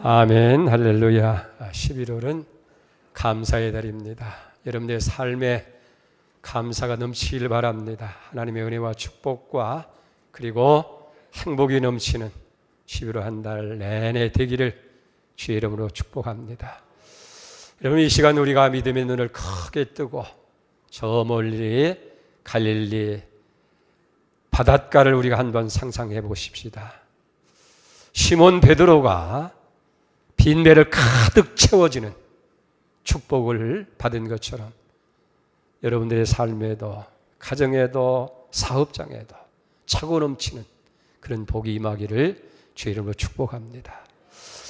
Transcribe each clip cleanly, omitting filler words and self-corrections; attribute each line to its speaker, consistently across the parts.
Speaker 1: 아멘, 할렐루야. 11월은 감사의 달입니다. 여러분들의 삶에 감사가 넘치길 바랍니다. 하나님의 은혜와 축복과 그리고 행복이 넘치는 11월 한 달 내내 되기를 주의 이름으로 축복합니다. 여러분, 이 시간 우리가 믿음의 눈을 크게 뜨고 저 멀리 갈릴리 바닷가를 우리가 한번 상상해 보십시다. 시몬 베드로가 빈배를 가득 채워지는 축복을 받은 것처럼 여러분들의 삶에도 가정에도 사업장에도 차고 넘치는 그런 복이 임하기를 주의 이름으로 축복합니다.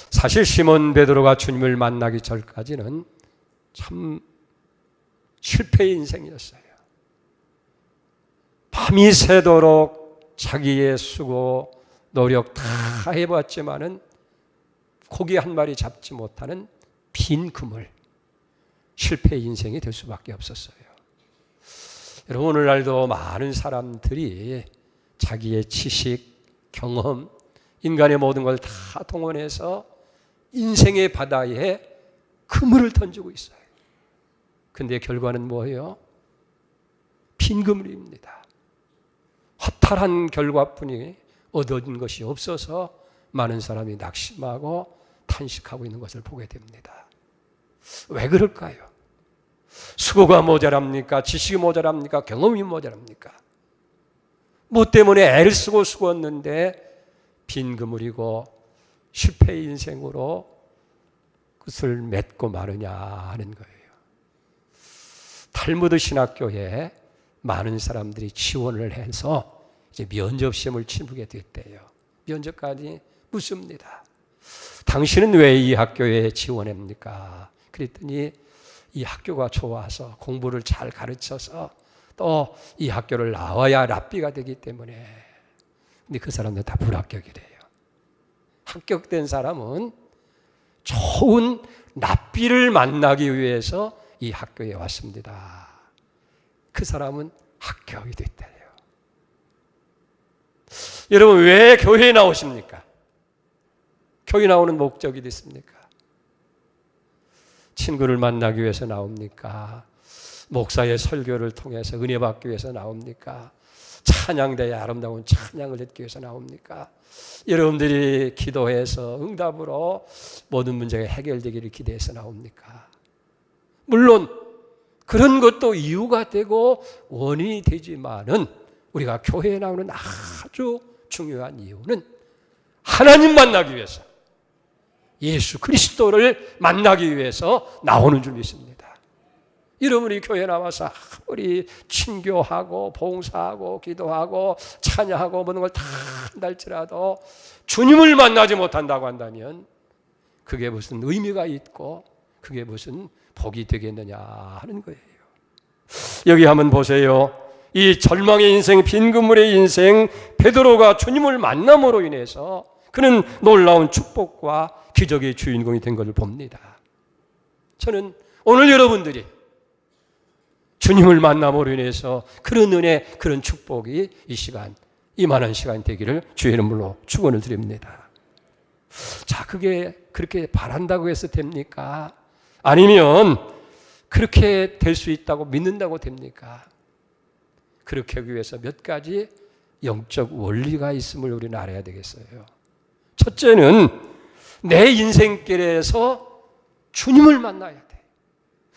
Speaker 1: 사실 시몬 베드로가 주님을 만나기 전까지는 참 실패의 인생이었어요. 밤이 새도록 자기의 수고 노력 다 해봤지만은 고기 한 마리 잡지 못하는 빈 그물, 실패의 인생이 될 수밖에 없었어요. 여러분, 오늘날도 많은 사람들이 자기의 지식, 경험, 인간의 모든 걸 다 동원해서 인생의 바다에 그물을 던지고 있어요. 근데 결과는 뭐예요? 빈 그물입니다. 허탈한 결과뿐이 얻어진 것이 없어서 많은 사람이 낙심하고 탄식하고 있는 것을 보게 됩니다. 왜 그럴까요? 수고가 모자랍니까? 지식이 모자랍니까? 경험이 모자랍니까? 뭐 때문에 애를 쓰고 수고했는데 빈 그물이고 실패의 인생으로 그것을 맺고 마느냐 하는 거예요. 탈무드 신학교에 많은 사람들이 지원을 해서 이제 면접 시험을 치르게 됐대요. 면접까지 묻습니다. 당신은 왜 이 학교에 지원합니까? 그랬더니 이 학교가 좋아서 공부를 잘 가르쳐서 또 이 학교를 나와야 랍비가 되기 때문에. 근데 그 사람들 다 불합격이래요. 합격된 사람은 좋은 랍비를 만나기 위해서 이 학교에 왔습니다. 그 사람은 합격이 됐대요. 여러분, 왜 교회에 나오십니까? 교회 나오는 목적이 있습니까? 친구를 만나기 위해서 나옵니까? 목사의 설교를 통해서 은혜 받기 위해서 나옵니까? 찬양대의 아름다운 찬양을 듣기 위해서 나옵니까? 여러분들이 기도해서 응답으로 모든 문제가 해결되기를 기대해서 나옵니까? 물론 그런 것도 이유가 되고 원인이 되지만은 우리가 교회에 나오는 아주 중요한 이유는 하나님 만나기 위해서, 예수 그리스도를 만나기 위해서 나오는 줄 믿습니다. 여러분이 교회에 나와서 아무리 친교하고 봉사하고 기도하고 찬양하고 모든 걸 다 한달지라도 주님을 만나지 못한다고 한다면 그게 무슨 의미가 있고 그게 무슨 복이 되겠느냐 하는 거예요. 여기 한번 보세요. 이 절망의 인생, 빈 그물의 인생, 베드로가 주님을 만남으로 인해서 그는 놀라운 축복과 기적의 주인공이 된 것을 봅니다. 저는 오늘 여러분들이 주님을 만남으로 인해서 그런 은혜, 그런 축복이 이 시간, 이만한 시간 되기를 주의 이름으로 축원을 드립니다. 자, 그게 그렇게 바란다고 해서 됩니까? 아니면 그렇게 될 수 있다고 믿는다고 됩니까? 그렇게 하기 위해서 몇 가지 영적 원리가 있음을 우리는 알아야 되겠어요. 첫째는 내 인생길에서 주님을 만나야 돼.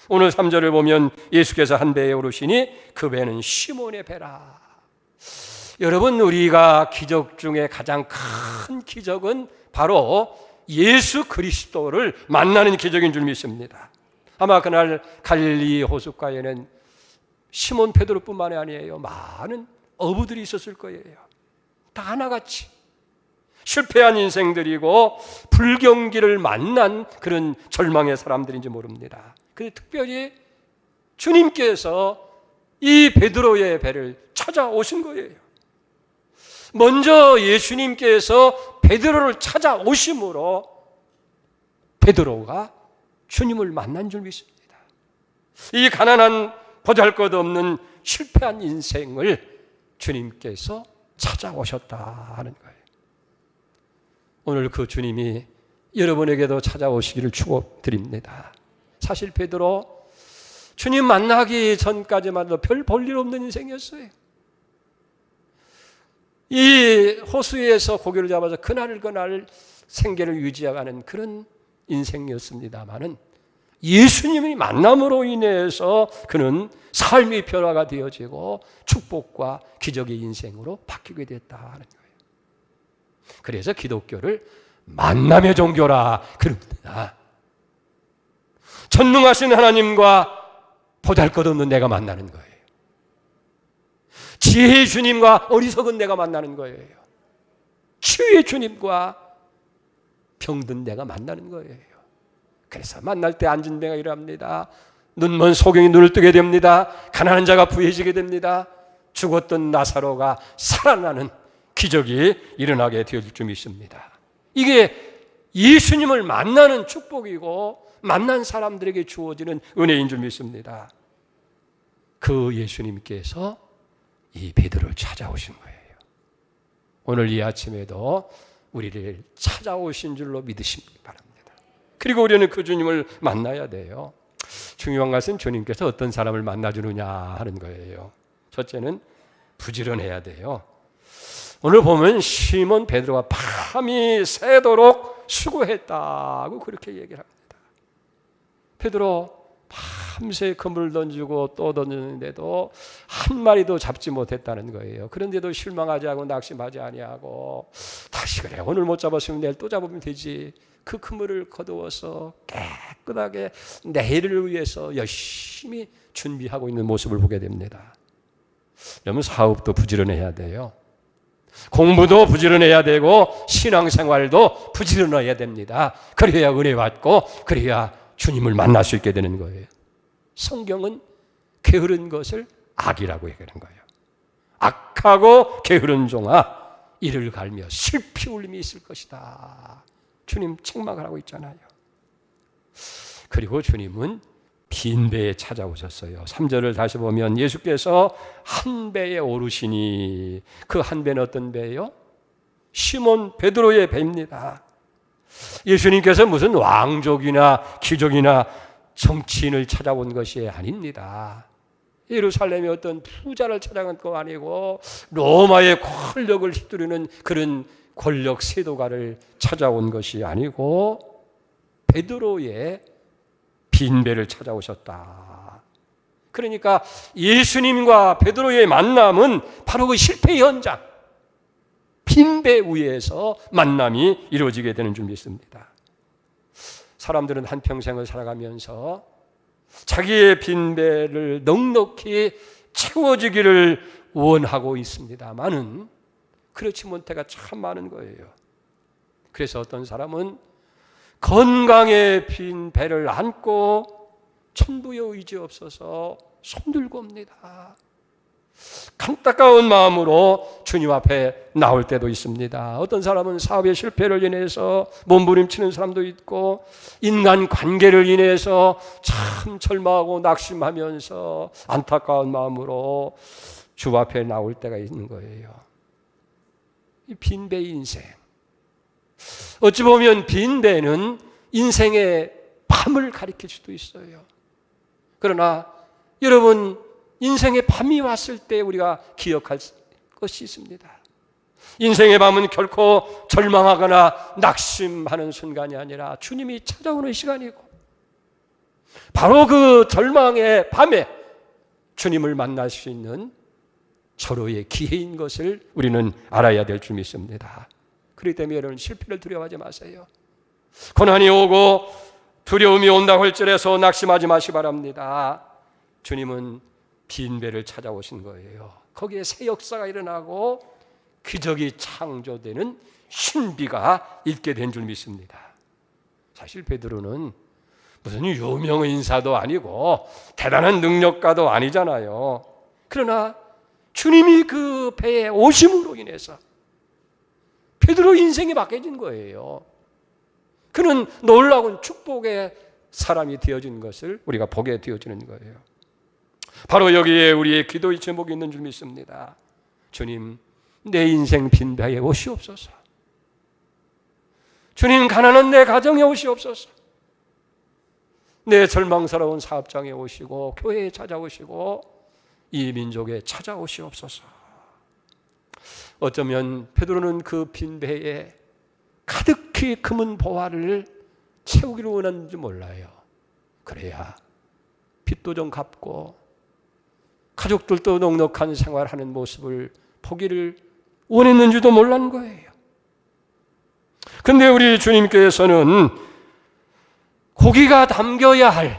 Speaker 1: 오늘 3절을 보면 예수께서 한 배에 오르시니 그 배는 시몬의 배라. 여러분, 우리가 기적 중에 가장 큰 기적은 바로 예수 그리스도를 만나는 기적인 줄 믿습니다. 아마 그날 갈릴리 호숫가에는 시몬 베드로뿐만이 아니에요. 많은 어부들이 있었을 거예요. 다 하나같이 실패한 인생들이고 불경기를 만난 그런 절망의 사람들인지 모릅니다. 그런데 특별히 주님께서 이 베드로의 배를 찾아오신 거예요. 먼저 예수님께서 베드로를 찾아오심으로 베드로가 주님을 만난 줄 믿습니다. 이 가난한 보잘것없는 실패한 인생을 주님께서 찾아오셨다 하는 거예요. 오늘 그 주님이 여러분에게도 찾아오시기를 축복드립니다. 사실 베드로 주님 만나기 전까지만 해도 별 볼일 없는 인생이었어요. 이 호수에서 고기를 잡아서 그날 생계를 유지해가는 그런 인생이었습니다마는 예수님의 만남으로 인해서 그는 삶의 변화가 되어지고 축복과 기적의 인생으로 바뀌게 됐다는 거예요. 그래서 기독교를 만남의 종교라 그럽니다. 전능하신 하나님과 보잘것없는 내가 만나는 거예요. 지혜의 주님과 어리석은 내가 만나는 거예요. 치유의 주님과 병든 내가 만나는 거예요. 그래서 만날 때 앉은 데가 일합니다. 눈먼 소경이 눈을 뜨게 됩니다. 가난한 자가 부해지게 됩니다. 죽었던 나사로가 살아나는 기적이 일어나게 될 줄 믿습니다. 이게 예수님을 만나는 축복이고 만난 사람들에게 주어지는 은혜인 줄 믿습니다. 그 예수님께서 이 베드로를 찾아오신 거예요. 오늘 이 아침에도 우리를 찾아오신 줄로 믿으시기 바랍니다. 그리고 우리는 그 주님을 만나야 돼요. 중요한 것은 주님께서 어떤 사람을 만나주느냐 하는 거예요. 첫째는 부지런해야 돼요. 오늘 보면 시몬 베드로가 밤이 새도록 수고했다고 그렇게 얘기를 합니다. 베드로 밤새 그물을 던지고 또 던지는데도 한 마리도 잡지 못했다는 거예요. 그런데도 실망하지 않고 낙심하지 아니하고 다시 그래 오늘 못 잡았으면 내일 또 잡으면 되지. 그 그물을 거두어서 깨끗하게 내일을 위해서 열심히 준비하고 있는 모습을 보게 됩니다. 여러분 사업도 부지런해야 돼요. 공부도 부지런해야 되고 신앙생활도 부지런해야 됩니다. 그래야 은혜 받고 그래야 주님을 만날 수 있게 되는 거예요. 성경은 게으른 것을 악이라고 얘기하는 거예요. 악하고 게으른 종아 이를 갈며 슬피 울림이 있을 것이다. 주님 책망을 하고 있잖아요. 그리고 주님은 빈 배에 찾아오셨어요. 3절을 다시 보면 예수께서 한 배에 오르시니 그 한 배는 어떤 배예요? 시몬 베드로의 배입니다. 예수님께서 무슨 왕족이나 귀족이나 정치인을 찾아온 것이 아닙니다. 예루살렘의 어떤 부자를 찾아간 거 아니고 로마의 권력을 휘두르는 그런 권력 세도가를 찾아온 것이 아니고 베드로의 빈배를 찾아오셨다. 그러니까 예수님과 베드로의 만남은 바로 그 실패 현장, 빈배 위에서 만남이 이루어지게 되는 줄 믿습니다. 사람들은 한평생을 살아가면서 자기의 빈배를 넉넉히 채워지기를 원하고 있습니다만은 그렇지 못해가 참 많은 거예요. 그래서 어떤 사람은 건강에 빈 배를 안고 천부의 의지 없어서 손들고 옵니다. 안타까운 마음으로 주님 앞에 나올 때도 있습니다. 어떤 사람은 사업의 실패를 인해서 몸부림치는 사람도 있고 인간 관계를 인해서 참 절망하고 낙심하면서 안타까운 마음으로 주 앞에 나올 때가 있는 거예요. 이 빈배 인생. 어찌 보면 빈배는 인생의 밤을 가리킬 수도 있어요. 그러나 여러분 인생의 밤이 왔을 때 우리가 기억할 것이 있습니다. 인생의 밤은 결코 절망하거나 낙심하는 순간이 아니라 주님이 찾아오는 시간이고 바로 그 절망의 밤에 주님을 만날 수 있는 서로의 기회인 것을 우리는 알아야 될 줄 믿습니다. 그렇기 때문에 여러분 실패를 두려워하지 마세요. 고난이 오고 두려움이 온다고 할지라도 낙심하지 마시기 바랍니다. 주님은 빈배를 찾아오신 거예요. 거기에 새 역사가 일어나고 기적이 창조되는 신비가 있게 된 줄 믿습니다. 사실 베드로는 무슨 유명 인사도 아니고 대단한 능력가도 아니잖아요. 그러나 주님이 그 배에 오심으로 인해서 베드로 인생이 바뀌어진 거예요. 그는 놀라운 축복의 사람이 되어진 것을 우리가 보게 되어지는 거예요. 바로 여기에 우리의 기도의 제목이 있는 줄 믿습니다. 주님, 내 인생 빈배에 오시옵소서. 주님, 가난한 내 가정에 오시옵소서. 내 절망스러운 사업장에 오시고 교회에 찾아오시고 이 민족에 찾아오시옵소서. 어쩌면 베드로는 그 빈 배에 가득히 금은 보화를 채우기를 원하는지 몰라요. 그래야 빚도 좀 갚고 가족들도 넉넉한 생활하는 모습을 보기를 원했는지도 몰란 거예요. 그런데 우리 주님께서는 고기가 담겨야 할,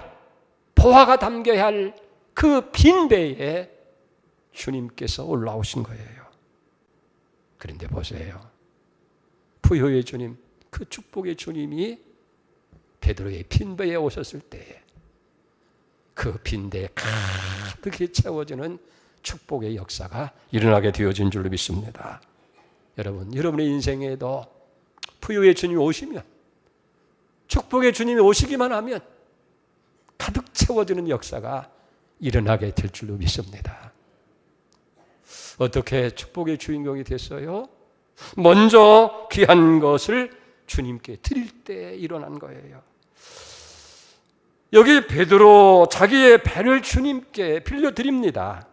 Speaker 1: 보화가 담겨야 할 그 빈 배에 주님께서 올라오신 거예요. 그런데 보세요. 부요의 주님, 그 축복의 주님이 베드로의 빈 배에 오셨을 때 그 빈 배에 가득히 채워지는 축복의 역사가 일어나게 되어진 줄로 믿습니다. 여러분, 여러분의 인생에도 부요의 주님이 오시면, 축복의 주님이 오시기만 하면 가득 채워지는 역사가 일어나게 될 줄로 믿습니다. 어떻게 축복의 주인공이 됐어요? 먼저 귀한 것을 주님께 드릴 때 일어난 거예요. 여기 베드로 자기의 배를 주님께 빌려드립니다.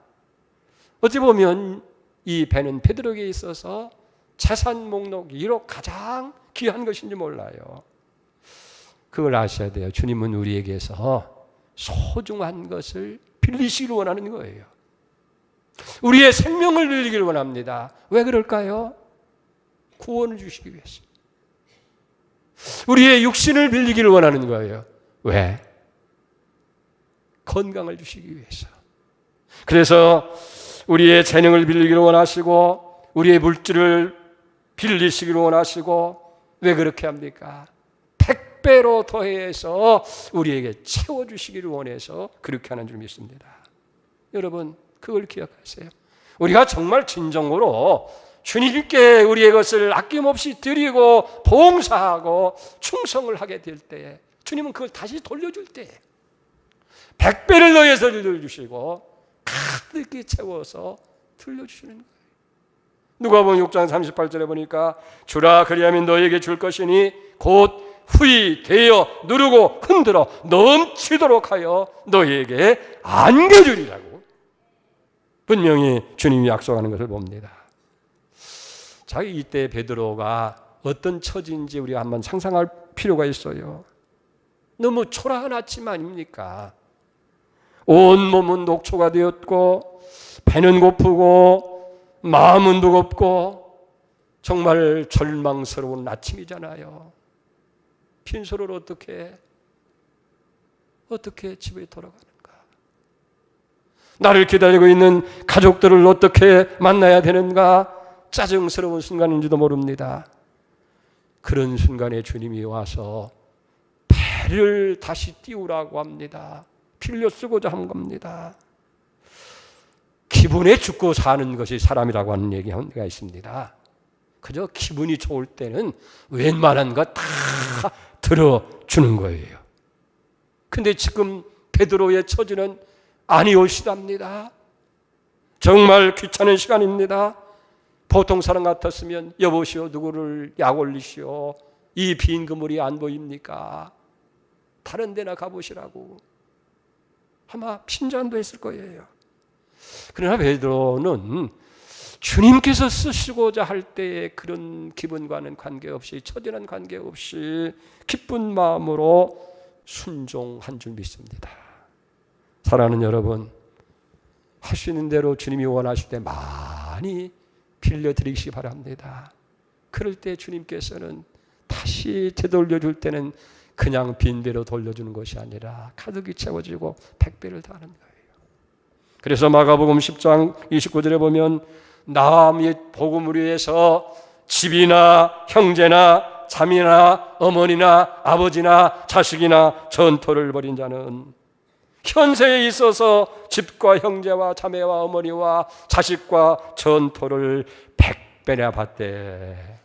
Speaker 1: 어찌 보면 이 배는 베드로에게 있어서 재산 목록 1호 가장 귀한 것인지 몰라요. 그걸 아셔야 돼요. 주님은 우리에게서 소중한 것을 빌리시기를 원하는 거예요. 우리의 생명을 빌리기를 원합니다. 왜 그럴까요? 구원을 주시기 위해서. 우리의 육신을 빌리기를 원하는 거예요. 왜? 건강을 주시기 위해서. 그래서 우리의 재능을 빌리기를 원하시고 우리의 물질을 빌리시기를 원하시고, 왜 그렇게 합니까? 100배로 더해서 우리에게 채워주시기를 원해서 그렇게 하는 줄 믿습니다. 여러분, 그걸 기억하세요. 우리가 정말 진정으로 주님께 우리의 것을 아낌없이 드리고 봉사하고 충성을 하게 될 때 주님은 그걸 다시 돌려줄 때 100배를 더해서 돌려주시고 가득히 채워서 들려주시는 거예요. 누가복음 6장 38절에 보니까 주라 그리하면 너에게 줄 것이니 곧 후히 되어 누르고 흔들어 넘치도록 하여 너에게 안겨주리라고 분명히 주님이 약속하는 것을 봅니다. 자, 이때 베드로가 어떤 처지인지 우리가 한번 상상할 필요가 있어요. 너무 초라한 아침 아닙니까? 온몸은 녹초가 되었고 배는 고프고 마음은 무겁고 정말 절망스러운 아침이잖아요. 빈소를 어떻게 집에 돌아가는가? 나를 기다리고 있는 가족들을 어떻게 만나야 되는가? 짜증스러운 순간인지도 모릅니다. 그런 순간에 주님이 와서 배를 다시 띄우라고 합니다. 빌려 쓰고자 한 겁니다. 기분에 죽고 사는 것이 사람이라고 하는 얘기가 있습니다. 그저 기분이 좋을 때는 웬만한 거 다 들어주는 거예요. 근데 지금 베드로의 처지는 아니올시답니다. 정말 귀찮은 시간입니다. 보통 사람 같았으면 여보시오, 누구를 약 올리시오, 이 빈 그물이 안 보입니까? 다른 데나 가보시라고 아마 핀잔도 했을 거예요. 그러나 베드로는 주님께서 쓰시고자 할 때의 그런 기분과는 관계없이, 처지는 관계없이 기쁜 마음으로 순종한 줄 믿습니다. 사랑하는 여러분, 할 수 있는 대로 주님이 원하실 때 많이 빌려드리시기 바랍니다. 그럴 때 주님께서는 다시 되돌려줄 때는 그냥 빈배로 돌려주는 것이 아니라 가득히 채워지고 100배를 더하는 거예요. 그래서 마가복음 10장 29절에 보면 남의 복음을 위해서 집이나 형제나 자매나 어머니나 아버지나 자식이나 전토를 벌인 자는 현세에 있어서 집과 형제와 자매와 어머니와 자식과 전토를 100배나 받되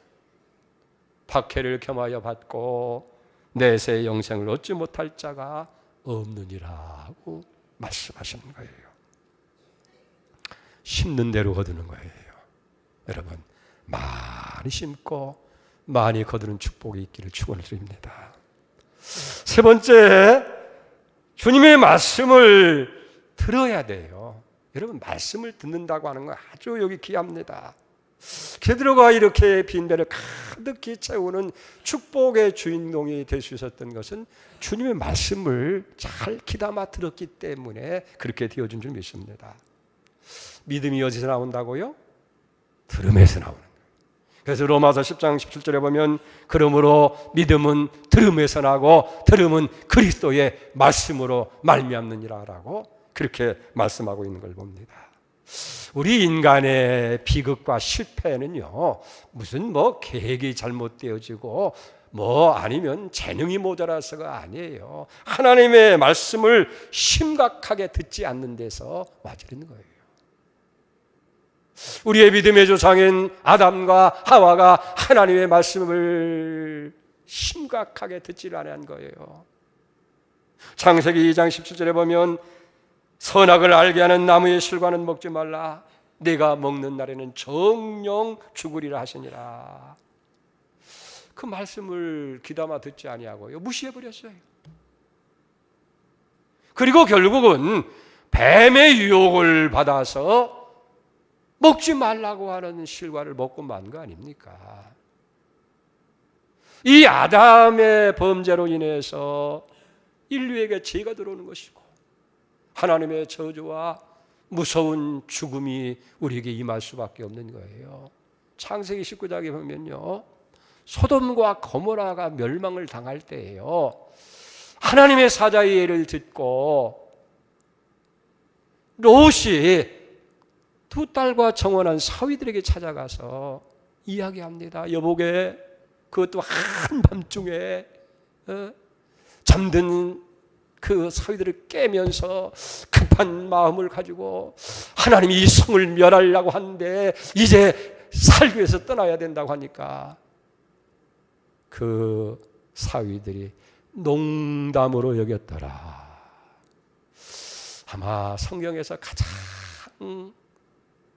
Speaker 1: 박해를 겸하여 받고 내세 영생을 얻지 못할 자가 없느니라고 말씀하시는 거예요. 심는 대로 거두는 거예요. 여러분, 많이 심고 많이 거두는 축복이 있기를 축원을 드립니다. 세 번째, 주님의 말씀을 들어야 돼요. 여러분, 말씀을 듣는다고 하는 건 아주 여기 귀합니다. 베드로가 이렇게 빈배를 가득히 채우는 축복의 주인공이 될 수 있었던 것은 주님의 말씀을 잘 귀담아 들었기 때문에 그렇게 되어준 줄 믿습니다. 믿음이 어디서 나온다고요? 들음에서 나오는 거예요. 그래서 로마서 10장 17절에 보면 그러므로 믿음은 들음에서 나고 들음은 그리스도의 말씀으로 말미암느니라라고 그렇게 말씀하고 있는 걸 봅니다. 우리 인간의 비극과 실패는요, 무슨 계획이 잘못되어지고 아니면 재능이 모자라서가 아니에요. 하나님의 말씀을 심각하게 듣지 않는 데서 와지는 거예요. 우리의 믿음의 조상인 아담과 하와가 하나님의 말씀을 심각하게 듣지 않은 거예요. 창세기 2장 17절에 보면 선악을 알게 하는 나무의 실과는 먹지 말라. 네가 먹는 날에는 정령 죽으리라 하시니라. 그 말씀을 귀담아 듣지 아니하고요, 무시해버렸어요. 그리고 결국은 뱀의 유혹을 받아서 먹지 말라고 하는 실과를 먹고 만 거 아닙니까? 이 아담의 범죄로 인해서 인류에게 죄가 들어오는 것이고 하나님의 저주와 무서운 죽음이 우리에게 임할 수밖에 없는 거예요. 창세기 19장에 보면요, 소돔과 고모라가 멸망을 당할 때예요, 하나님의 사자의 예를 듣고 롯이 두 딸과 정원한 사위들에게 찾아가서 이야기합니다. 여보게, 그것도 한밤중에 잠든 그 사위들을 깨면서 급한 마음을 가지고 하나님이 이 성을 멸하려고 하는데 이제 살기 위해서 떠나야 된다고 하니까 그 사위들이 농담으로 여겼더라. 아마 성경에서 가장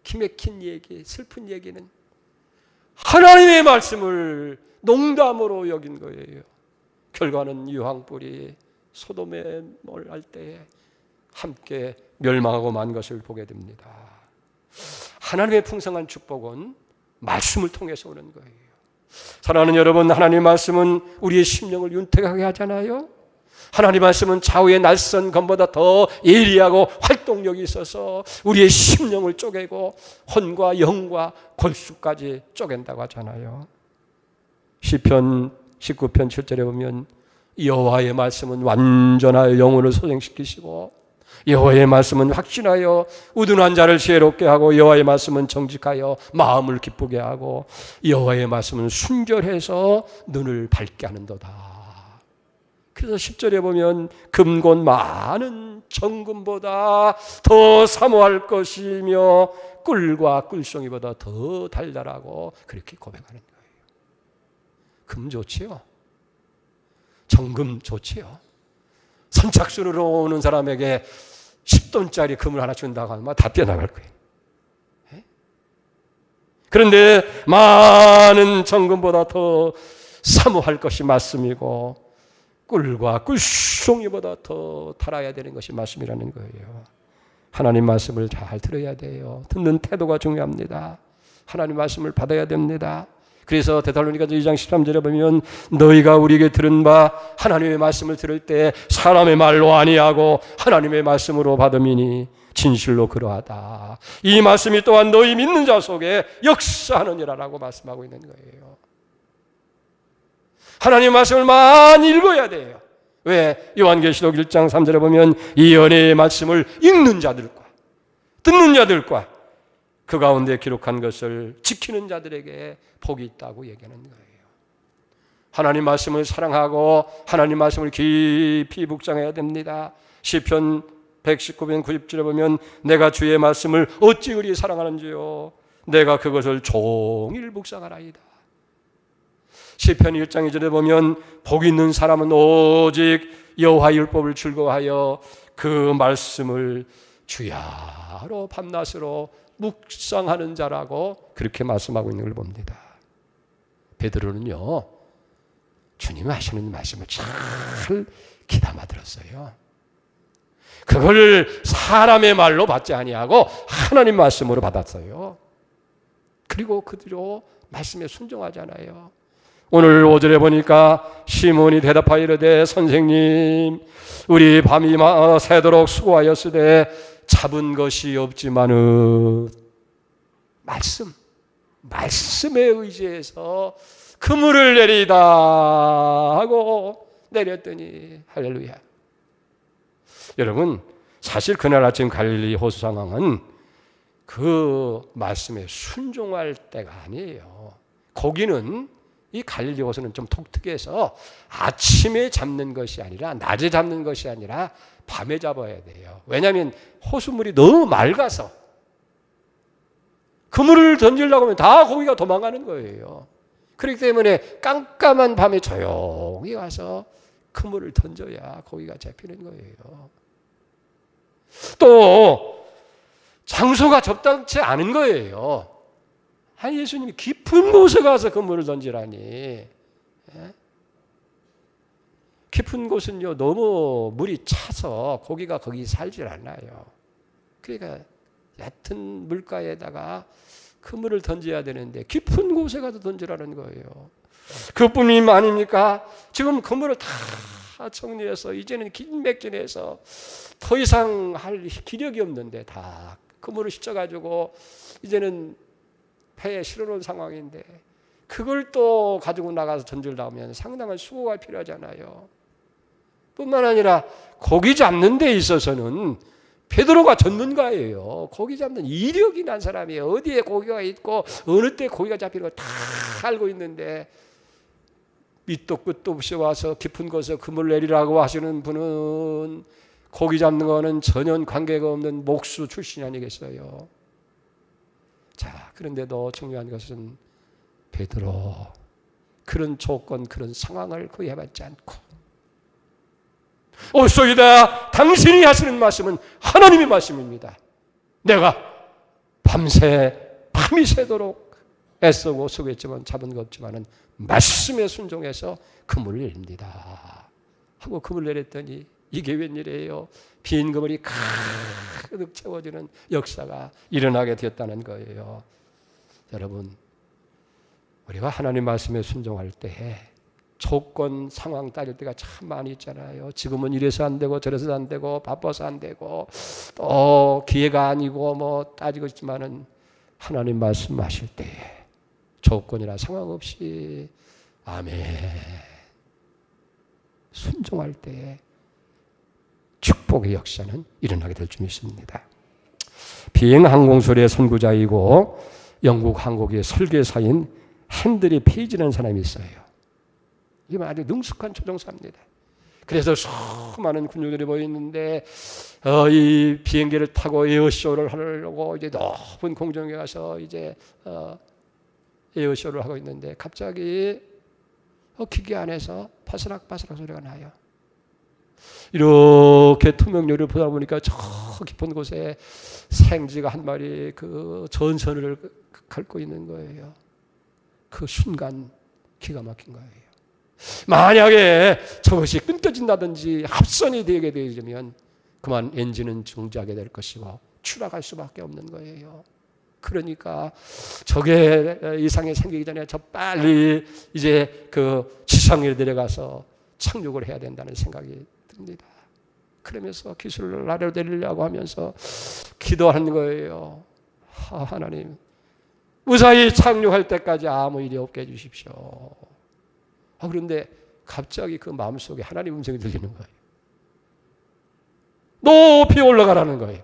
Speaker 1: 기맥힌 얘기, 슬픈 얘기는 하나님의 말씀을 농담으로 여긴 거예요. 결과는 유황불이 소돔에 몰할 때에 함께 멸망하고 만 것을 보게 됩니다. 하나님의 풍성한 축복은 말씀을 통해서 오는 거예요. 사랑하는 여러분, 하나님의 말씀은 우리의 심령을 윤택하게 하잖아요. 하나님 말씀은 좌우의 날선 검보다 더 예리하고 활동력이 있어서 우리의 심령을 쪼개고 혼과 영과 골수까지 쪼갠다고 하잖아요. 시편 19편 7절에 보면 여호와의 말씀은 완전하여 영혼을 소생시키시고 여호와의 말씀은 확신하여 우둔한 자를 지혜롭게 하고 여호와의 말씀은 정직하여 마음을 기쁘게 하고 여호와의 말씀은 순결해서 눈을 밝게 하는도다. 그래서 10절에 보면 금곧 많은 정금보다 더 사모할 것이며 꿀과 꿀송이보다 더 달달하고 그렇게 고백하는 거예요. 금 좋지요? 정금 좋지요? 선착순으로 오는 사람에게 10돈짜리 금을 하나 준다고 하면 다 뛰어나갈 거예요. 그런데 많은 정금보다 더 사모할 것이 말씀이고 꿀과 꿀송이보다 더 달아야 되는 것이 말씀이라는 거예요. 하나님 말씀을 잘 들어야 돼요. 듣는 태도가 중요합니다. 하나님 말씀을 받아야 됩니다. 그래서 데살로니가서 2장 13절에 보면 너희가 우리에게 들은 바 하나님의 말씀을 들을 때 사람의 말로 아니하고 하나님의 말씀으로 받음이니 진실로 그러하다. 이 말씀이 또한 너희 믿는 자 속에 역사하느니라라고 말씀하고 있는 거예요. 하나님의 말씀을 많이 읽어야 돼요. 왜? 요한계시록 1장 3절에 보면 이 은혜의 말씀을 읽는 자들과 듣는 자들과 그 가운데 기록한 것을 지키는 자들에게 복이 있다고 얘기하는 거예요. 하나님 말씀을 사랑하고 하나님 말씀을 깊이 묵상해야 됩니다. 시편 119편 90절에 보면 내가 주의 말씀을 어찌 그리 사랑하는지요 내가 그것을 종일 묵상하라이다. 시편 1장 2절에 보면 복 있는 사람은 오직 여호와의 율법을 즐거워하여 그 말씀을 주야로 밤낮으로 묵상하는 자라고 그렇게 말씀하고 있는 걸 봅니다. 베드로는요, 주님이 하시는 말씀을 잘 귀담아 들었어요. 그걸 사람의 말로 받지 아니하고 하나님 말씀으로 받았어요. 그리고 그대로 말씀에 순종하잖아요. 오늘 5절에 보니까 시몬이 대답하여 이르되 선생님 우리 밤이 새도록 수고하였으되 잡은 것이 없지만은 말씀에 의지해서 그물을 내리다 하고 내렸더니 할렐루야. 여러분, 사실 그날 아침 갈릴리 호수 상황은 그 말씀에 순종할 때가 아니에요. 거기는, 이 갈릴리 호수는 좀 독특해서 아침에 잡는 것이 아니라, 낮에 잡는 것이 아니라 밤에 잡아야 돼요. 왜냐하면 호수물이 너무 맑아서 그물을 던지려고 하면 다 고기가 도망가는 거예요. 그렇기 때문에 깜깜한 밤에 조용히 와서 그물을 던져야 고기가 잡히는 거예요. 또 장소가 적당치 않은 거예요. 아니, 예수님이 깊은 곳에 가서 그물을 던지라니. 예? 깊은 곳은요, 너무 물이 차서 고기가 거기 살질 않아요. 그러니까 얕은 물가에다가 그물을 던져야 되는데 깊은 곳에 가서 던지라는 거예요. 그뿐이 아닙니까? 지금 그물을 다 정리해서 이제는 긴 맥진해서 더 이상 할 기력이 없는데 다 그물을 씻어가지고 이제는 배에 실어놓은 상황인데 그걸 또 가지고 나가서 던지려면 상당한 수고가 필요하잖아요. 뿐만 아니라 고기 잡는 데 있어서는 베드로가 전문가예요. 고기 잡는 이력이 난 사람이에요. 어디에 고기가 있고 어느 때 고기가 잡히는 거 다 알고 있는데 밑도 끝도 없이 와서 깊은 곳에 그물 내리라고 하시는 분은 고기 잡는 거는 전혀 관계가 없는 목수 출신이 아니겠어요. 자, 그런데도 중요한 것은 베드로 그런 조건, 그런 상황을 구애받지 않고 옳소이다. 당신이 하시는 말씀은 하나님의 말씀입니다. 내가 밤이 새도록 애쓰고 수고했지만 잡은 것 없지만은 말씀에 순종해서 그물을 내립니다 하고 그물 내렸더니 이게 웬일이에요? 빈 그물이 가득 채워지는 역사가 일어나게 되었다는 거예요. 여러분, 우리가 하나님 말씀에 순종할 때에 조건, 상황 따질 때가 참 많이 있잖아요. 지금은 이래서 안 되고 저래서 안 되고 바빠서 안 되고 또 기회가 아니고 뭐 따지고 있지만은 하나님 말씀하실 때에 조건이나 상황 없이 아멘 순종할 때에 축복의 역사는 일어나게 될 줄 믿습니다. 비행항공소리의 선구자이고 영국 항공기의 설계사인 핸들이 페이지라는 사람이 있어요. 이게 아주 능숙한 조종사입니다. 그래서 수많은 군용들이 모여있는데 이 비행기를 타고 에어쇼를 하려고 이제 높은 공중에 가서 이제 에어쇼를 하고 있는데 갑자기 기계 안에서 바스락바스락 소리가 나요. 이렇게 투명료를 보다 보니까 저 깊은 곳에 생쥐가 한 마리 그 전선을 긁고 있는 거예요. 그 순간 기가 막힌 거예요. 만약에 저것이 끊겨진다든지 합선이 되게 되면 그만 엔진은 중지하게 될 것이고 추락할 수밖에 없는 거예요. 그러니까 저게 이상이 생기기 전에 저 빨리 이제 그 지상에 내려가서 착륙을 해야 된다는 생각이 듭니다. 그러면서 기술을 아래로 내리려고 하면서 기도하는 거예요. 하나님, 무사히 착륙할 때까지 아무 일이 없게 해주십시오. 그런데 갑자기 그 마음속에 하나님 음성이 들리는 거예요. 높이 올라가라는 거예요.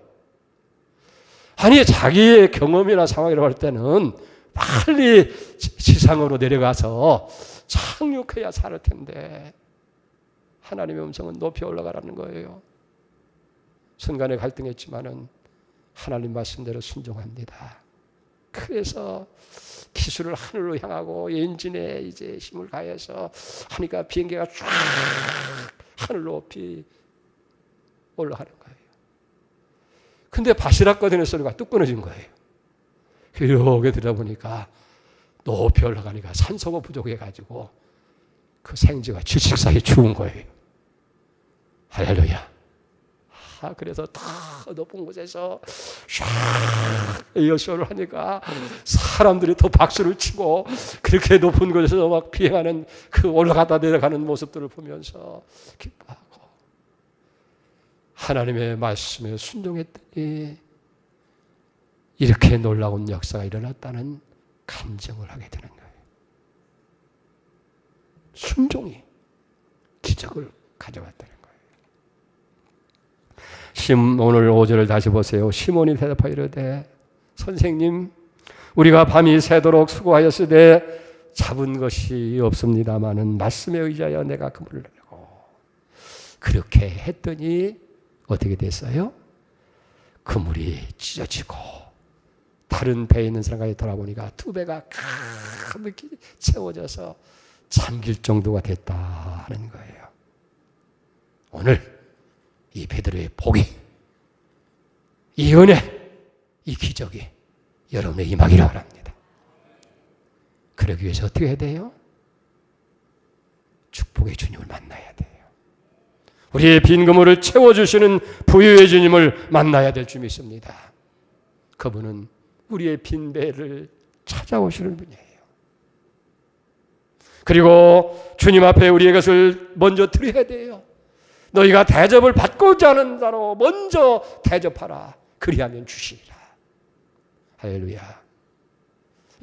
Speaker 1: 아니, 자기의 경험이나 상황이라고 할 때는 빨리 지상으로 내려가서 착륙해야 살 텐데 하나님의 음성은 높이 올라가라는 거예요. 순간에 갈등했지만은 하나님 말씀대로 순종합니다. 그래서 기술을 하늘로 향하고 엔진에 이제 힘을 가해서 하니까 비행기가 쫙 하늘 높이 올라가는 거예요. 근데 바시락거리는 소리가 뚝 끊어진 거예요. 이렇게 들어보니까 높이 올라가니까 산소가 부족해가지고 그 생쥐가 질식사에 죽은 거예요. 할렐루야. 그래서 다 높은 곳에서 샥 에어쇼를 하니까 사람들이 더 박수를 치고 그렇게 높은 곳에서 막 비행하는 그 올라갔다 내려가는 모습들을 보면서 기뻐하고 하나님의 말씀에 순종했더니 이렇게 놀라운 역사가 일어났다는 간증을 하게 되는 거예요. 순종이 기적을 가져왔다는 거예요. 오늘 5절을 다시 보세요. 시몬이 대답하여 이르되 선생님 우리가 밤이 새도록 수고하였으되 잡은 것이 없습니다마는 말씀에 의지하여 내가 그물을 내고 그렇게 했더니 어떻게 됐어요? 그물이 찢어지고 다른 배에 있는 사람까지 돌아보니까 두 배가 가득히 채워져서 잠길 정도가 됐다는 거예요. 오늘 이 베드로의 복이, 이 은혜, 이 기적이 여러분에 임하기를 바랍니다. 그러기 위해서 어떻게 해야 돼요? 축복의 주님을 만나야 돼요. 우리의 빈 그물을 채워주시는 부유의 주님을 만나야 될 줄 믿습니다. 그분은 우리의 빈 배를 찾아오시는 분이에요. 그리고 주님 앞에 우리의 것을 먼저 드려야 돼요. 너희가 대접을 받고자 하는 자로 먼저 대접하라. 그리하면 주시리라. 할렐루야.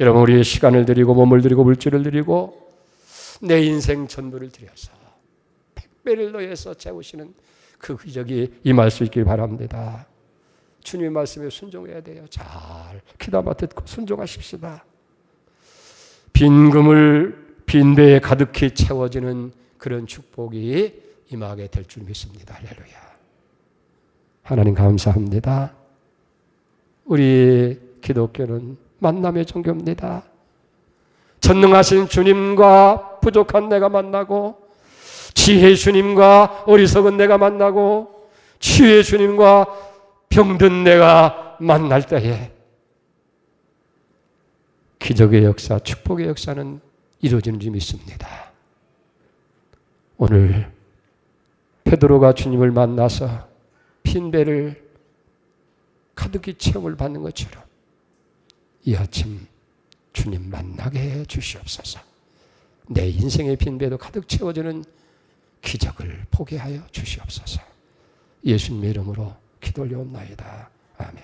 Speaker 1: 여러분 우리의 시간을 드리고 몸을 드리고 물질을 드리고 내 인생 전부를 드려서 백배를 더해서 채우시는 그 기적이 임할 수 있길 바랍니다. 주님의 말씀에 순종해야 돼요. 잘 귀담아 듣고 순종하십시다. 빈 그물 빈 배에 가득히 채워지는 그런 축복이 임하게 될 줄 믿습니다. 할렐루야. 하나님 감사합니다. 우리 기독교는 만남의 종교입니다. 전능하신 주님과 부족한 내가 만나고 지혜 주님과 어리석은 내가 만나고 치유의 주님과 병든 내가 만날 때에 기적의 역사, 축복의 역사는 이루어지는 줄 믿습니다. 오늘 베드로가 주님을 만나서 빈 배를 가득히 체험을 받는 것처럼 이 아침 주님 만나게 해 주시옵소서. 내 인생의 빈 배도 가득 채워지는 기적을 보게 하여 주시옵소서. 예수님의 이름으로 기도 올려옵나이다. 아멘.